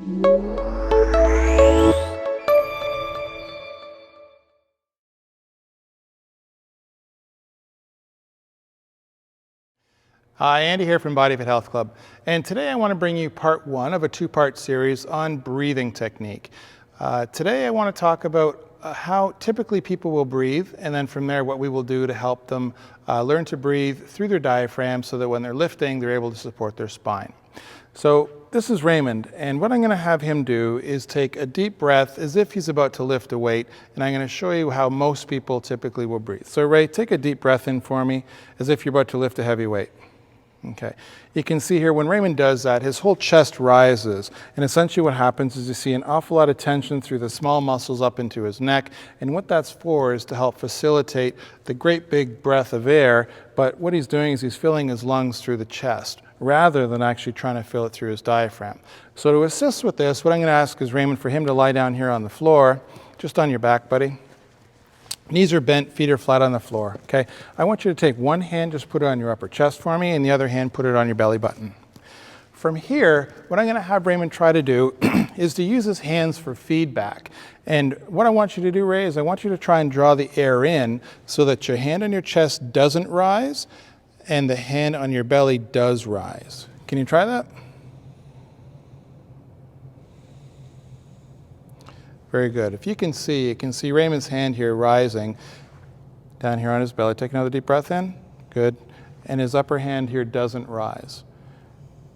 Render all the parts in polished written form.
Hi, Andy here from Body Fit Health Club, and today I want to bring you part one of a two-part series on breathing technique. Today I want to talk about how typically people will breathe, and then from there what we will do to help them learn to breathe through their diaphragm so that when they're lifting they're able to support their spine. So this is Raymond, and what I'm going to have him do is take a deep breath as if he's about to lift a weight, and I'm going to show you how most people typically will breathe. So Ray, take a deep breath in for me as if you're about to lift a heavy weight. Okay, you can see here when Raymond does that, his whole chest rises, and essentially what happens is you see an awful lot of tension through the small muscles up into his neck, and what that's for is to help facilitate the great big breath of air, but what he's doing is he's filling his lungs through the chest rather than actually trying to fill it through his diaphragm. So to assist with this, what I'm going to ask is Raymond for him to lie down here on the floor, just on your back, buddy. Knees are bent, feet are flat on the floor, okay? I want you to take one hand, just put it on your upper chest for me, and the other hand, put it on your belly button. From here, what I'm gonna have Raymond try to do is to use his hands for feedback. And what I want you to do, Ray, is I want you to try and draw the air in so that your hand on your chest doesn't rise and the hand on your belly does rise. Can you try that? Very good. If you can see Raymond's hand here rising down here on his belly. Take another deep breath in. Good. And his upper hand here doesn't rise.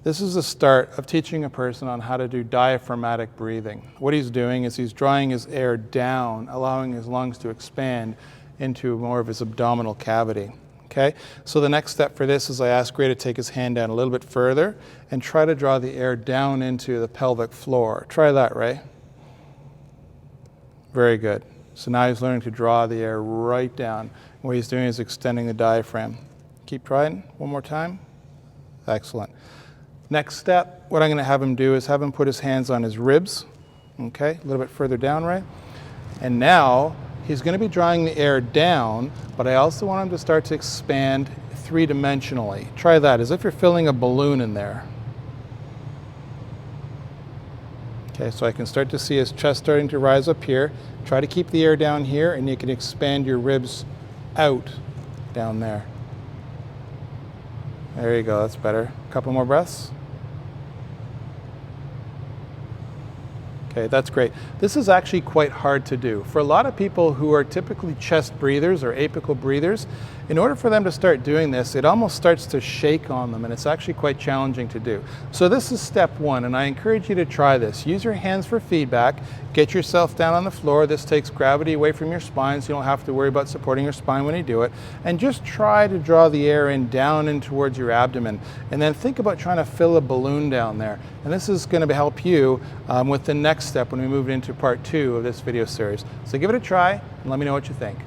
This is the start of teaching a person on how to do diaphragmatic breathing. What he's doing is he's drawing his air down, allowing his lungs to expand into more of his abdominal cavity. Okay? So the next step for this is I ask Ray to take his hand down a little bit further and try to draw the air down into the pelvic floor. Try that, Ray. Very good. So now he's learning to draw the air right down. What he's doing is extending the diaphragm. Keep trying. One more time. Excellent. Next step, what I'm going to have him do is have him put his hands on his ribs. Okay, a little bit further down, right? And now he's going to be drawing the air down, but I also want him to start to expand three-dimensionally. Try that, as if you're filling a balloon in there. Okay, so I can start to see his chest starting to rise up here. Try to keep the air down here, and you can expand your ribs out down there. There you go, that's better. A couple more breaths. Okay, that's great. This is actually quite hard to do. For a lot of people who are typically chest breathers or apical breathers, in order for them to start doing this, it almost starts to shake on them, and it's actually quite challenging to do. So this is step one, and I encourage you to try this. Use your hands for feedback. Get yourself down on the floor. This takes gravity away from your spine, so you don't have to worry about supporting your spine when you do it. And just try to draw the air in down and towards your abdomen. And then think about trying to fill a balloon down there. And this is going to help you with the next step when we move into part two of this video series. So give it a try and let me know what you think.